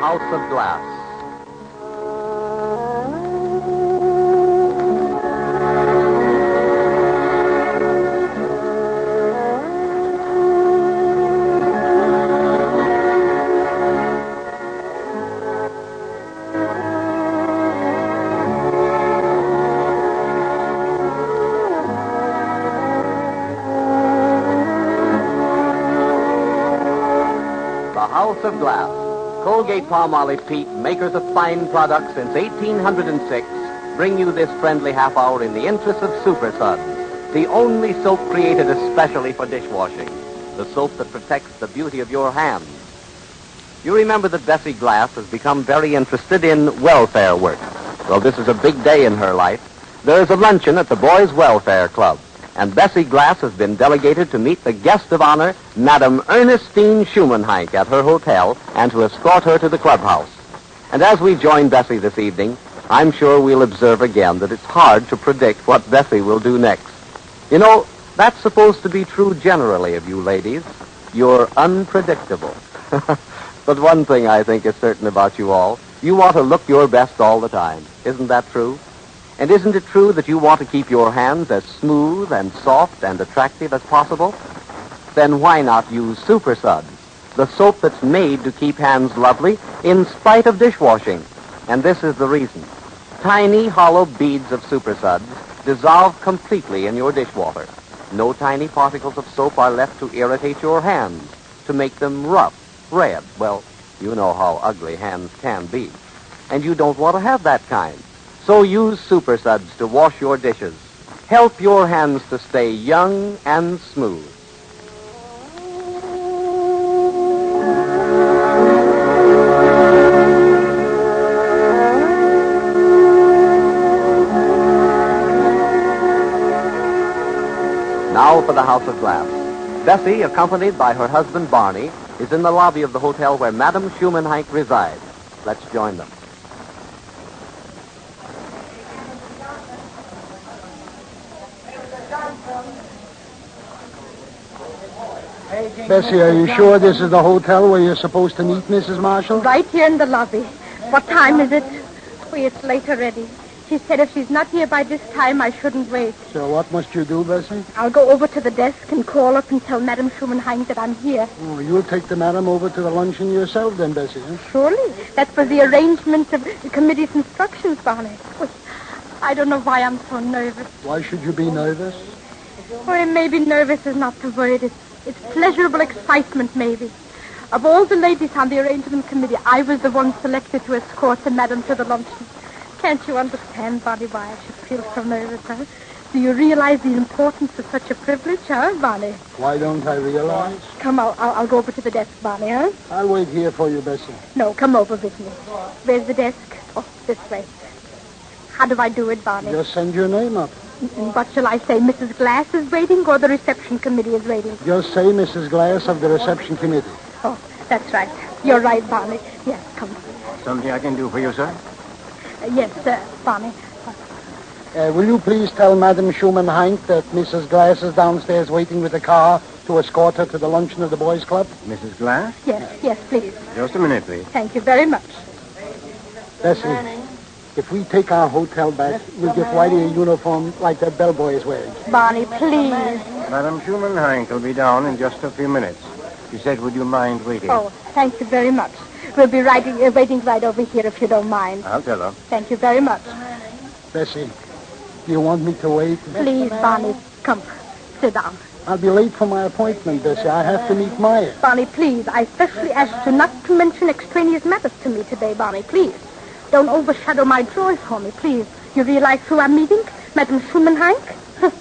House of Glass. House of Glass. Colgate-Palmolive Peet, makers of fine products since 1806, bring you this friendly half hour in the interest of Super Suds, the only soap created especially for dishwashing, the soap that protects the beauty of your hands. You remember that Bessie Glass has become very interested in welfare work. Well, this is a big day in her life. There is a luncheon at the Boys' Welfare Club, and Bessie Glass has been delegated to meet the guest of honor, Madame Ernestine Schumann-Heink, at her hotel and to escort her to the clubhouse. And as we join Bessie this evening, I'm sure we'll observe again that it's hard to predict what Bessie will do next. You know, that's supposed to be true generally of you ladies. You're unpredictable. But one thing I think is certain about you all, you want to look your best all the time. Isn't that true? And isn't it true that you want to keep your hands as smooth and soft and attractive as possible? Then why not use Super Suds, the soap that's made to keep hands lovely in spite of dishwashing? And this is the reason. Tiny hollow beads of Super Suds dissolve completely in your dishwater. No tiny particles of soap are left to irritate your hands, to make them rough, red. Well, you know how ugly hands can be. And you don't want to have that kind. So use Super Suds to wash your dishes. Help your hands to stay young and smooth. Now for the House of Glass. Bessie, accompanied by her husband Barney, is in the lobby of the hotel where Madame Schumann-Heink resides. Let's join them. Bessie, are you sure this is the hotel where you're supposed to meet Mrs. Marshall? Right here in the lobby. What time is it? Oh, it's late already. She said if she's not here by this time, I shouldn't wait. So what must you do, Bessie? I'll go over to the desk and call up and tell Madame Schumann-Heink that I'm here. Oh, you'll take the madam over to the luncheon yourself then, Bessie, huh? Surely. That's for the arrangement of the committee's instructions, Barney. Oh, I don't know why I'm so nervous. Why should you be nervous? Well, maybe nervous is not the word. It's pleasurable excitement, maybe. Of all the ladies on the arrangement committee, I was the one selected to escort the madam to the luncheon. Can't you understand, Barney, why I should feel so nervous, huh? Do you realize the importance of such a privilege, huh, Barney? Why don't I realize? Come, I'll go over to the desk, Barney, huh? I'll wait here for you, Bessie. No, come over with me. Where's the desk? Oh, this way. How do I do it, Barney? Just send your name up. And what shall I say? Mrs. Glass is waiting or the reception committee is waiting? Just say Mrs. Glass of the reception committee. Oh, that's right. You're right, Barney. Yes, come. Something I can do for you, sir? Yes, Barney. Will you please tell Madame Schumann-Heink that Mrs. Glass is downstairs waiting with the car to escort her to the luncheon of the Boys' Club? Mrs. Glass? Yes, please. Just a minute, please. Thank you very much. Bessie, if we take our hotel back, we'll get Whitey a uniform like that bellboy is wearing. Barney, please. Madame Schumann-Heink will be down in just a few minutes. She said, would you mind waiting? Oh, thank you very much. We'll be waiting right over here if you don't mind. I'll tell her. Thank you very much. Bessie, do you want me to wait? Please, Barney, come. Sit down. I'll be late for my appointment, Bessie. I have to meet Maya. Barney, please, I specially asked you not to mention extraneous matters to me today, Barney, please. Don't overshadow my joy for me, please. You realize who I'm meeting? Madame Schumann-Heink?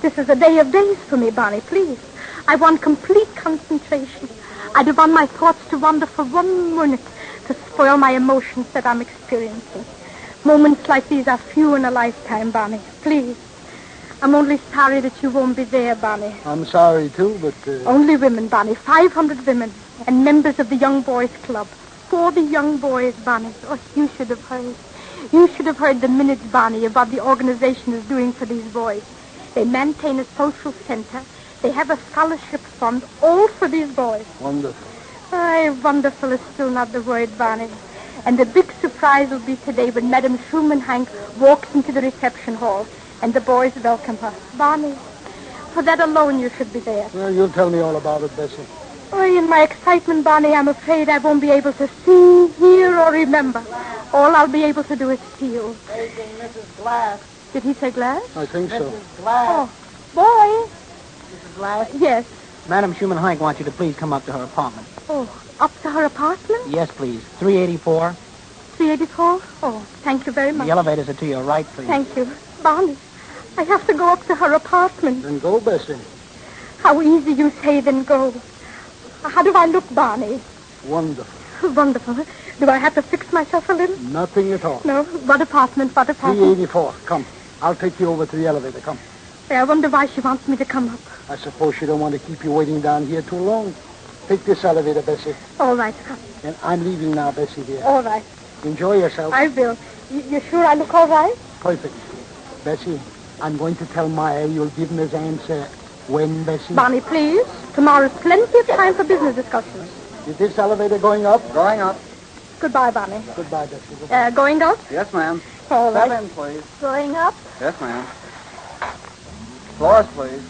This is a day of days for me, Barney, please. I want complete concentration. I don't want my thoughts to wander for 1 minute to spoil my emotions that I'm experiencing. Moments like these are few in a lifetime, Barney. Please. I'm only sorry that you won't be there, Barney. I'm sorry, too, but... Only women, Barney. 500 women. And members of the Young Boys Club. For the young boys, Barney. Oh, you should have heard. You should have heard the minutes, Barney, of what the organization is doing for these boys. They maintain a social center. They have a scholarship fund, all for these boys. Wonderful. Aye, wonderful is still not the word, Barney. And the big surprise will be today when Madame Schumann-Heink walks into the reception hall and the boys welcome her. Barney, for that alone you should be there. Well, you'll tell me all about it, Bessie. Oh, in my excitement, Barney, I'm afraid I won't be able to see, hear, or remember. All I'll be able to do is feel. Taking Mrs. Glass. Did he say Glass? I think so. Oh, Glass. boy. Mrs. Glass? Yes. Madam Schumann-Heink wants you to please come up to her apartment. Oh, up to her apartment? Yes, please. 384. 384? Oh, thank you very much. The elevators are to your right, please. Thank you. Barney, I have to go up to her apartment. Then go, Bessie. How easy you say, then go. How do I look, Barney? Wonderful. Wonderful. Do I have to fix myself a little? Nothing at all. No. What apartment? 384. Come. I'll take you over to the elevator. Come. I wonder why she wants me to come up. I suppose she don't want to keep you waiting down here too long. Take this elevator, Bessie. All right. And I'm leaving now, Bessie, dear. All right. Enjoy yourself. I will. You sure I look all right? Perfect. Bessie, I'm going to tell Maya you'll give me his answer. When, Bessie? Barney, please. Tomorrow's plenty of time for business discussions. Is this elevator going up? Going up. Goodbye, Barney. Goodbye, Bessie. Going up? Yes, ma'am. All right. 7, please. Going up? Yes, ma'am. Floors, please.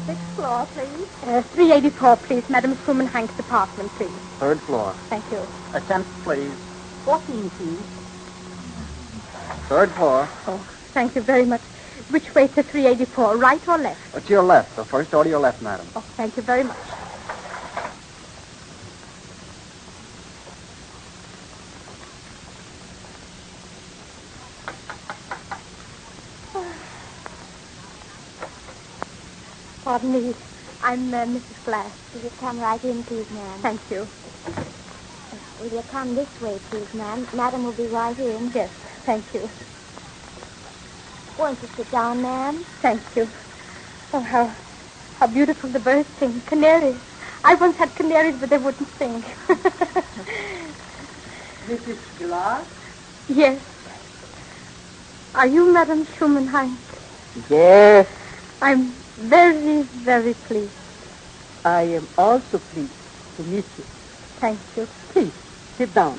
6th floor, please. 384, please. Madame Schumann-Heink's apartment, please. 3rd floor. Thank you. Ascent, please. 14, please. 3rd floor. Oh, thank you very much. Which way to 384, right or left? To your left. The first door to your left, madam. Oh, thank you very much. Pardon me. I'm Mrs. Glass. Will you come right in, please, ma'am? Thank you. Will you come this way, please, ma'am? Madam will be right in. Yes, thank you. Won't you sit down, ma'am? Thank you. Oh, how beautiful the birds sing. Canaries. I once had canaries, but they wouldn't sing. Mrs. Glass? Yes. Are you Madame Schumann-Heink? Yes, I'm very, very pleased. I am also pleased to meet you. Thank you. Please, sit down.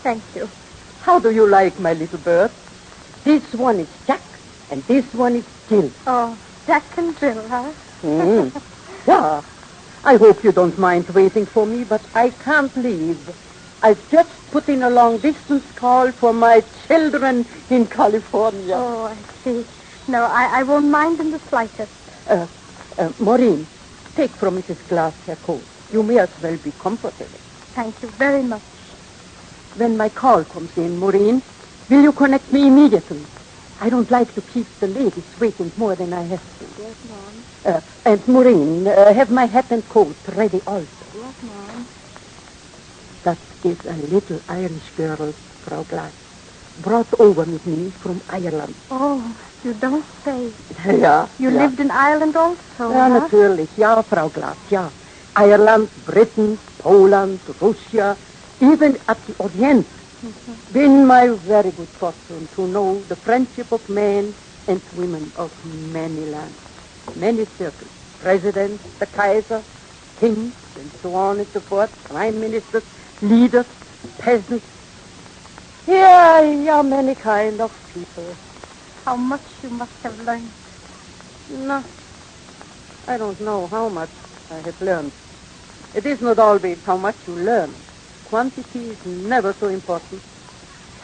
Thank you. How do you like my little bird? This one is Jack, and this one is Jill. Oh, Jack and Jill, huh? Yeah. I hope you don't mind waiting for me, but I can't leave. I've just put in a long-distance call for my children in California. Oh, I see. No, I won't mind in the slightest. Maureen, take from Mrs. Glass her coat. You may as well be comfortable. Thank you very much. When my call comes in, Maureen, will you connect me immediately? I don't like to keep the ladies waiting more than I have to. Yes, ma'am. And Maureen, have my hat and coat ready also. Yes, ma'am. That is a little Irish girl, Frau Glass, brought over with me from Ireland. Oh, you don't say. Ja. You lived in Ireland also, Ja, huh? natürlich. Ja, Frau Glass, ja. Ireland, Britain, Poland, Russia, even at the Orient. Been my very good fortune to know the friendship of men and women of many lands, many circles. Presidents, the Kaiser, kings, and so on and so forth, prime ministers, leaders, peasants. Yeah, many kind of people. How much you must have learned. No, I don't know how much I have learned. It is not always how much you learn. Quantity is never so important.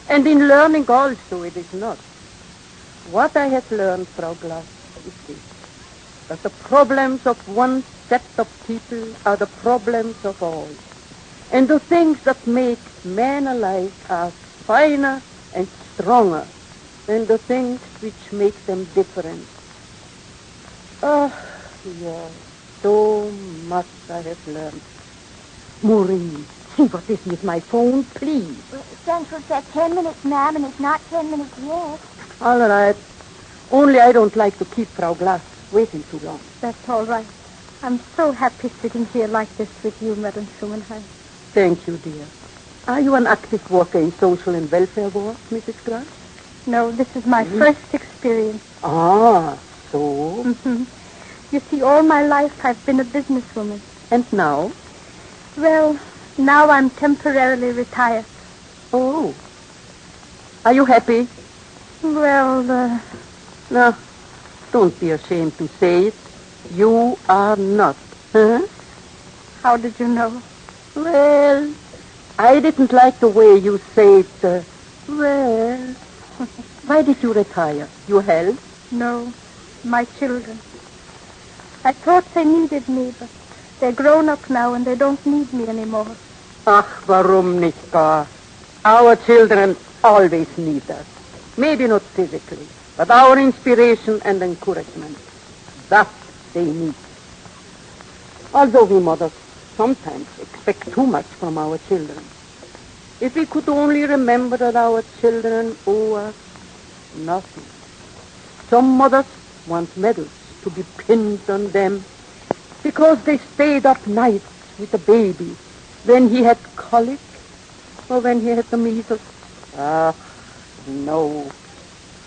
And in learning also it is not. What I have learned, Frau Glass, is this. That the problems of one set of people are the problems of all. And the things that make men alike are finer and stronger than the things which make them different. Oh, yes, so much I have learned. Maureen, see what is with my phone, please. Central said 10 minutes, ma'am, and it's not 10 minutes yet. All right. Only I don't like to keep Frau Glass waiting too long. That's all right. I'm so happy sitting here like this with you, Madame Schumann-Heink. Thank you, dear. Are you an active worker in social and welfare work, Mrs. Glass? No, this is my first experience. Ah, so? Mm-hmm. You see, all my life I've been a businesswoman. And now? Well, Now I'm temporarily retired. Oh. Are you happy? Well, No, don't be ashamed to say it. You are not. Huh? how did you know? Well, I didn't like the way you said, well. Why did you retire? Your health? No, my children. I thought they needed me, but they're grown up now and they don't need me anymore. Ach, warum nicht gar? Our children always need us. Maybe not physically, but our inspiration and encouragement. That they need. Although we mothers sometimes expect too much from our children. If we could only remember that our children owe us nothing. Some mothers want medals to be pinned on them because they stayed up nights with the baby when he had colic or when he had the measles. Ah, no.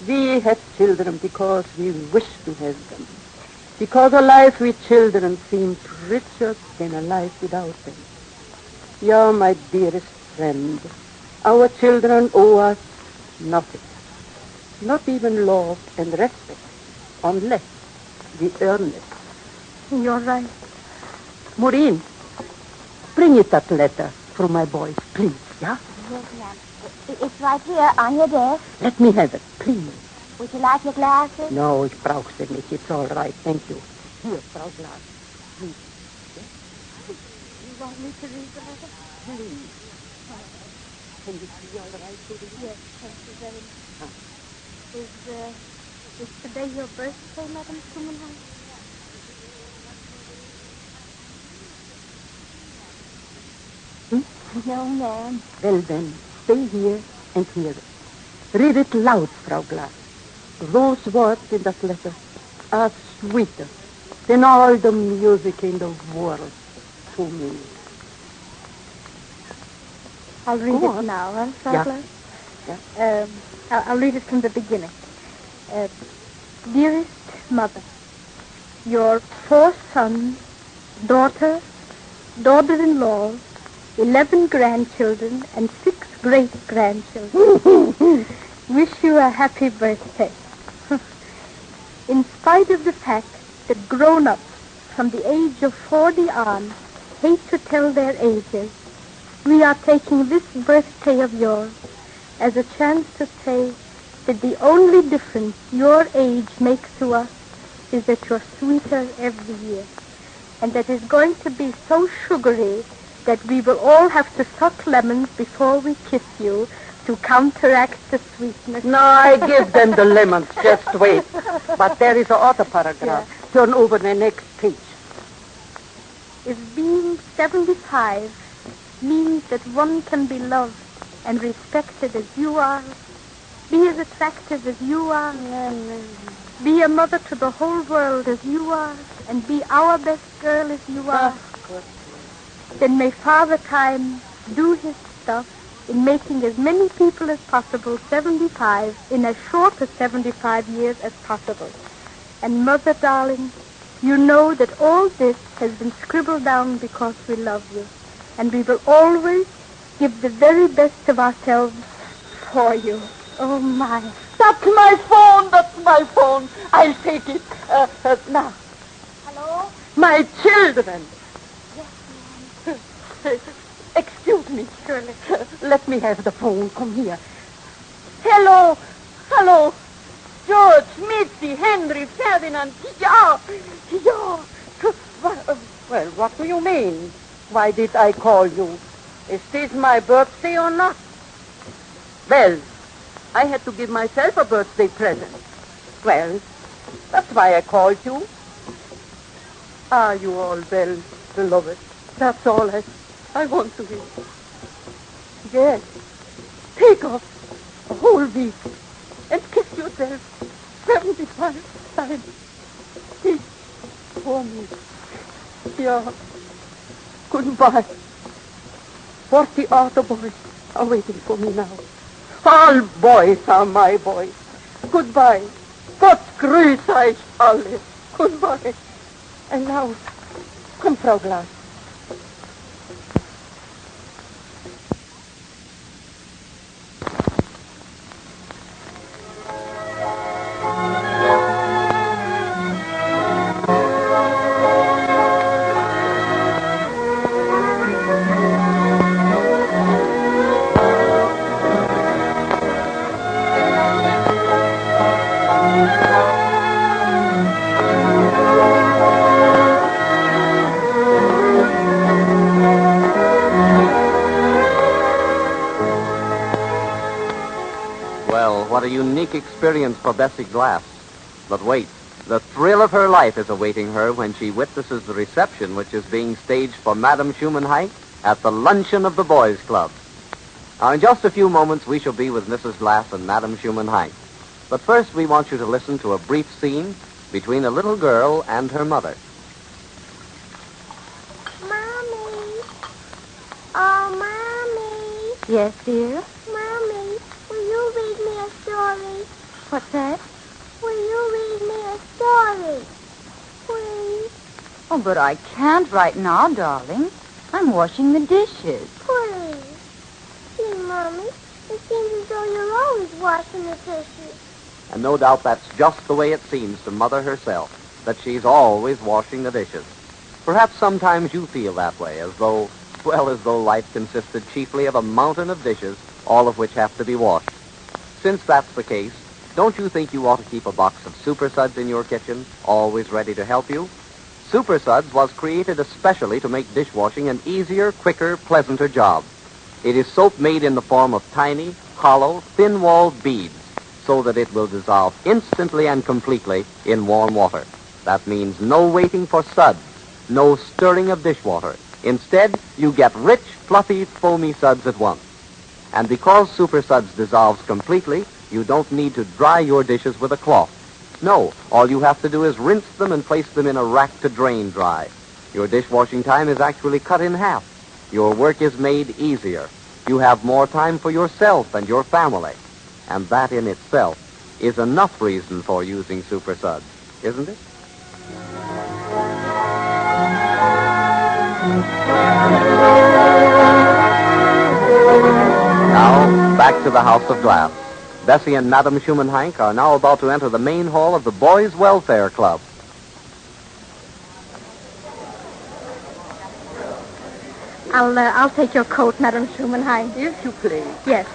We have children because we wish to have them. Because a life with children seems richer than a life without them. Yeah, my dearest friend, our children owe us nothing. Not even love and respect, unless we earn it. You're right. Maureen, bring it that letter from my boys, please, yeah? Yes, ma'am. It's right here on your desk. Let me have it, please. Would you like your glasses? No, ich brauche sie nicht. It's all right, thank you. Here, Frau Glas. Please. You want me to read the letter? Please. Can you see all right, Judy? Yes, thank you very much. Is today your birthday, Madam Schumann-Heink? No, ma'am. Well then, stay here and hear it. Read it loud, Frau Glas. Those words in that letter are sweeter than all the music in the world to me. I'll read Go it on. now, huh, Frau Yeah. Glass? Yeah. I'll read it from the beginning. Dearest Mother, your 4 sons, daughters, daughters-in-law, 11 grandchildren, and 6 great-grandchildren wish you a happy birthday. In spite of the fact that grown-ups from the age of 40 on hate to tell their ages, we are taking this birthday of yours as a chance to say that the only difference your age makes to us is that you're sweeter every year, and that it's going to be so sugary that we will all have to suck lemons before we kiss you to counteract the sweetness. No, I give them the lemons. Just wait. But there is another paragraph. Yeah. Turn over the next page. If being 75 means that one can be loved and respected as you are, be as attractive as you are, be a mother to the whole world as you are, and be our best girl as you are, then may Father Time do his stuff in making as many people as possible 75 in as short a 75 years as possible. And Mother, darling, you know that all this has been scribbled down because we love you, and we will always give the very best of ourselves for you. Oh, my. That's my phone. That's my phone. I'll take it. Now. Hello? My children. Yes, ma'am. Excuse me, Shirley. Let me have the phone. Come here. Hello. Hello. George, Mitzi, Henry, Ferdinand. Yeah. Yeah. Well, what do you mean? Why did I call you? Is this my birthday or not? Well, I had to give myself a birthday present. Well, that's why I called you. Are you all well, beloved? That's all I want to hear. Yes. Take off a whole week and kiss yourself 75 times. Each for me. Yeah. Goodbye. 40 other boys are waiting for me now. All boys are my boys. Goodbye. Gott grüß euch alle. Goodbye. And now, come, Frau Glas. unique experience for Bessie Glass. But wait, the thrill of her life is awaiting her when she witnesses the reception which is being staged for Madame Schumann-Heink at the luncheon of the Boys Club. Now, in just a few moments, we shall be with Mrs. Glass and Madame Schumann-Heink. But first, we want you to listen to a brief scene between a little girl and her mother. Mommy. Oh, Mommy. Yes, dear? Mommy, will you read me a story? What's that? Will you read me a story? Please, Oh, but I can't right now, darling. I'm washing the dishes. please. See, Mommy, it seems as though you're always washing the dishes. And no doubt that's just the way it seems to Mother herself, that she's always washing the dishes. Perhaps sometimes you feel that way, as though life consisted chiefly of a mountain of dishes, all of which have to be washed. Since that's the case, don't you think you ought to keep a box of Super Suds in your kitchen, always ready to help you? Super Suds was created especially to make dishwashing an easier, quicker, pleasanter job. It is soap made in the form of tiny, hollow, thin-walled beads, so that it will dissolve instantly and completely in warm water. That means no waiting for suds, no stirring of dishwater. Instead, you get rich, fluffy, foamy suds at once. And because Super Suds dissolves completely, you don't need to dry your dishes with a cloth. No, all you have to do is rinse them and place them in a rack to drain dry. Your dishwashing time is actually cut in half. Your work is made easier. You have more time for yourself and your family. And that in itself is enough reason for using Super Suds, isn't it? Now, back to the House of Glass. Bessie and Madame Schumann-Heink are now about to enter the main hall of the Boys' Welfare Club. I'll take your coat, Madame Schumann-Heink. If you please. Yes,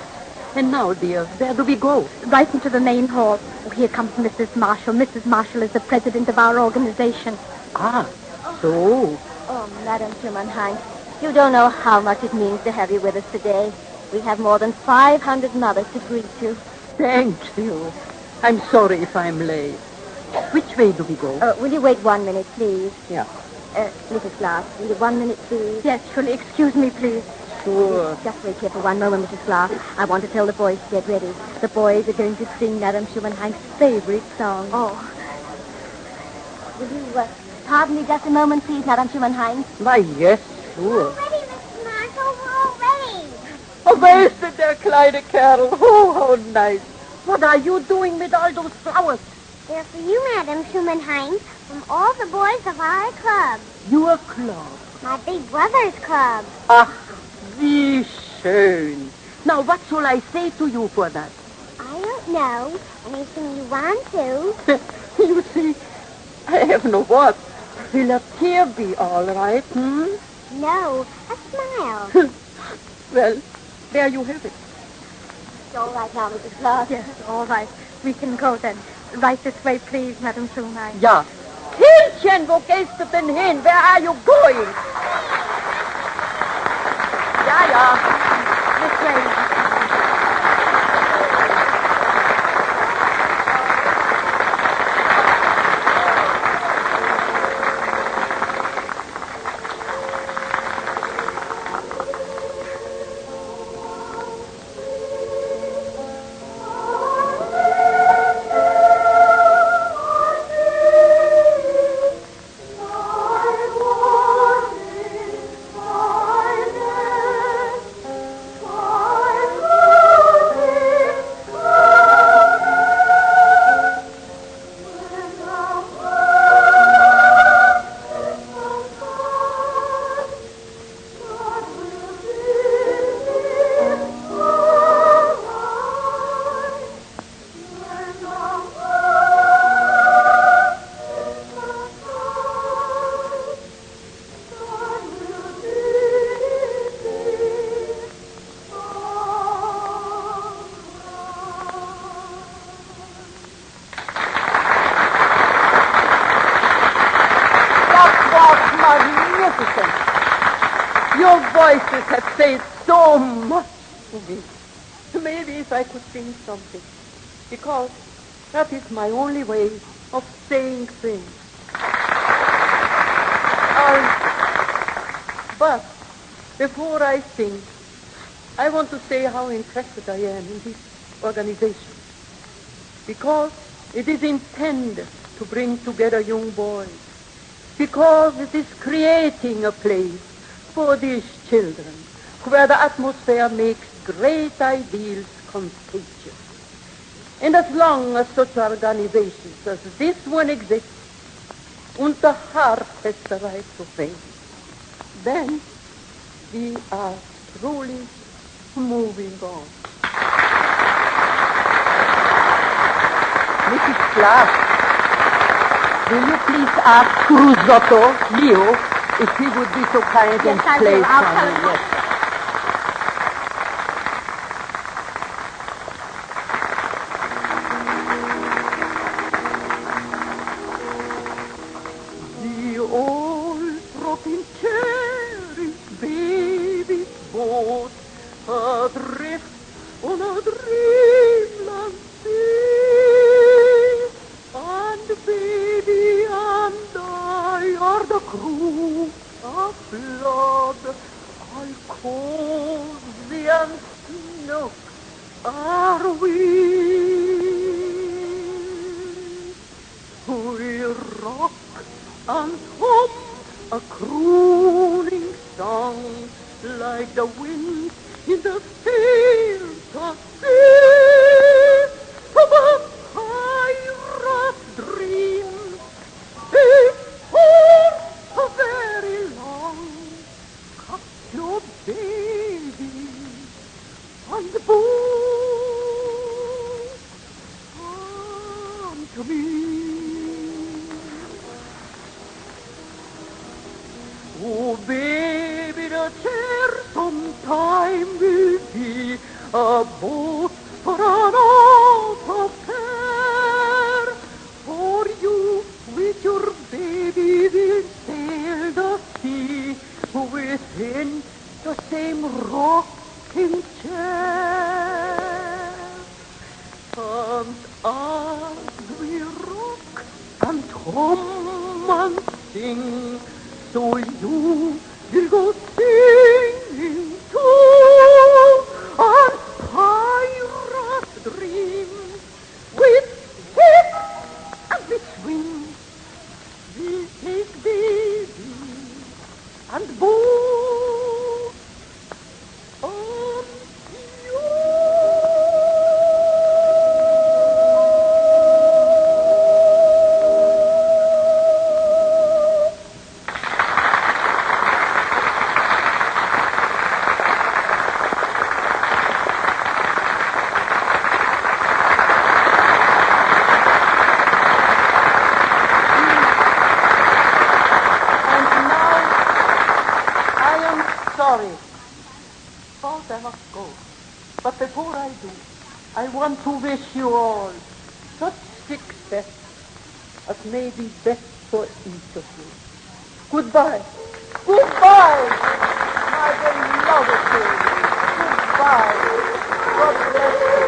And now, dear, where do we go? right into the main hall. Oh, here comes Mrs. Marshall. Mrs. Marshall is the president of our organization. Ah, so. Oh, Madame Schumann-Heink, you don't know how much it means to have you with us today. We have more than 500 mothers to greet you. Thank you. I'm sorry if I'm late. Which way do we go? Will you wait 1 minute, please? Yeah. Mrs. Glass, will you 1 minute, please? Yes, surely. Excuse me, please. Sure. Just wait here for 1 moment, Mrs. Glass. I want to tell the boys to get ready. The boys are going to sing Madame Schumann-Heink's favorite song. Oh. Will you pardon me just a moment, please, Madame Schumann-Heink? Why, yes, sure. Ready, Mrs. Marshall, we're all ready. Oh, where's the der kleine Kerl? Oh, how nice. What are you doing with all those flowers? They're for you, Madame Schumann-Heink, from all the boys of our club. Your club. My big brother's club. Ach, wie schön. Now, what shall I say to you for that? I don't know. Anything you want to. You see, I have no what. Will a tear be all right, No, a smile. Well, there you have it. It's all right now, Mrs. Glass. Yes, all right. We can go then. Right this way, please, Madame Schumann-Heink. Ja. Kindchen, wo gehst du denn hin? Where are you going? Ja. This way. Your voices have said so much to me. Maybe if I could sing something. because that is my only way of saying things. But before I sing, I want to say how interested I am in this organization, because it is intended to bring together young boys, because it is creating a place for these children where the atmosphere makes great ideals contagious. And as long as such organizations as this one exists, and the heart has the right to fame, then we are truly moving on. Mrs. Clark, will you please ask Cruzotto, Leo, if he would be so kind and play for me? Yes. The old rocking chair is baby's boat, adrift on a dreamland sea, and baby and I are the crew of blood. All cozy and snook are we. We rock and hum a crooning song like the wind in the fields of sea. Of a pirate dream before a very long capture baby and boat unto me. Oh, baby, the chair sometime will be a boat for an out of care. For you with your baby will sail the sea within the same rocking chair. And as we rock and hum and sing, so you will go singing too, and pirate dream with hip and with swing. We'll take baby and boat on you. Sorry, but I must go. But before I do, I want to wish you all such success as may be best for each of you. Goodbye. Goodbye, my beloved children. Goodbye. God bless you.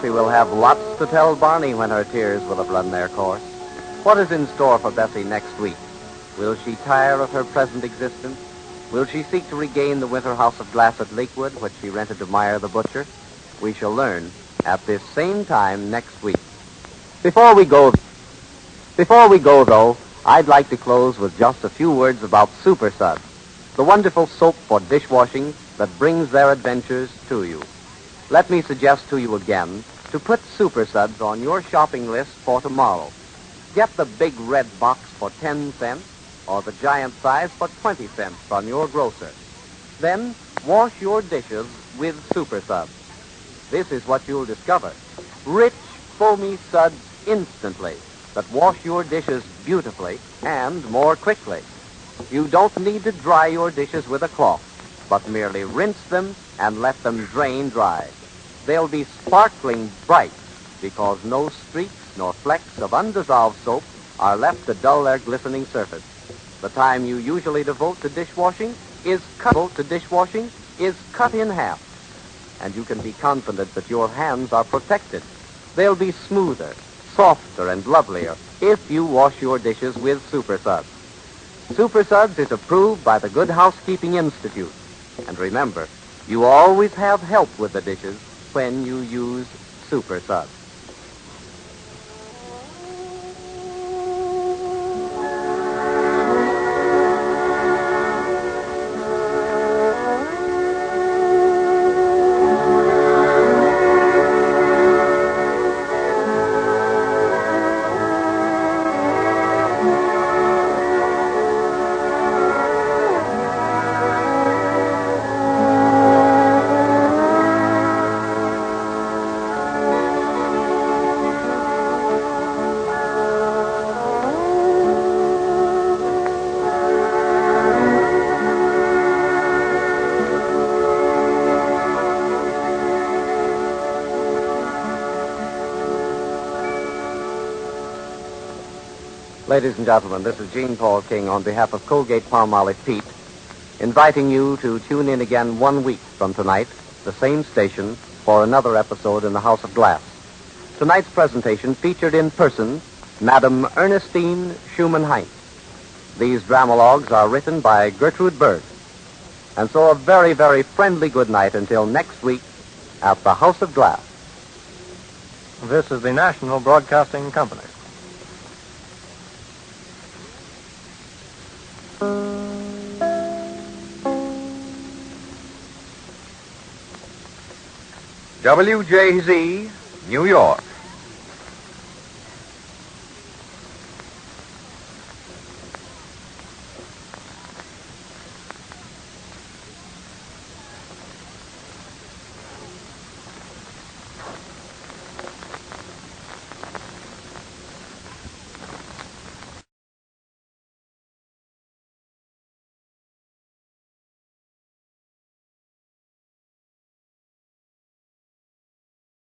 Bessie will have lots to tell Barney when her tears will have run their course. What is in store for Bessie next week? Will she tire of her present existence? Will she seek to regain the winter house of glass at Lakewood, which she rented to Meyer the butcher? We shall learn at this same time next week. Before we go, though, I'd like to close with just a few words about Super Suds, the wonderful soap for dishwashing that brings their adventures to you. Let me suggest to you again to put Super Suds on your shopping list for tomorrow. Get the big red box for 10 cents or the giant size for 20 cents from your grocer. Then wash your dishes with Super Suds. This is what you'll discover. Rich, foamy suds instantly that wash your dishes beautifully and more quickly. You don't need to dry your dishes with a cloth, but merely rinse them and let them drain dry. They'll be sparkling bright because no streaks nor flecks of undissolved soap are left to dull their glistening surface. The time you usually devote to dishwashing is cut in half. And you can be confident that your hands are protected. They'll be smoother, softer, and lovelier if you wash your dishes with Super Suds. Super Suds is approved by the Good Housekeeping Institute. And remember, you always have help with the dishes when you use Super Suds. Ladies and gentlemen, this is Gene Paul King on behalf of Colgate-Palmolive Pete, inviting you to tune in again 1 week from tonight, the same station, for another episode in the House of Glass. Tonight's presentation featured in person Madame Ernestine Schumann-Heink. These dramalogues are written by Gertrude Berg. And so a very, very friendly good night until next week at the House of Glass. This is the National Broadcasting Company. WJZ, New York.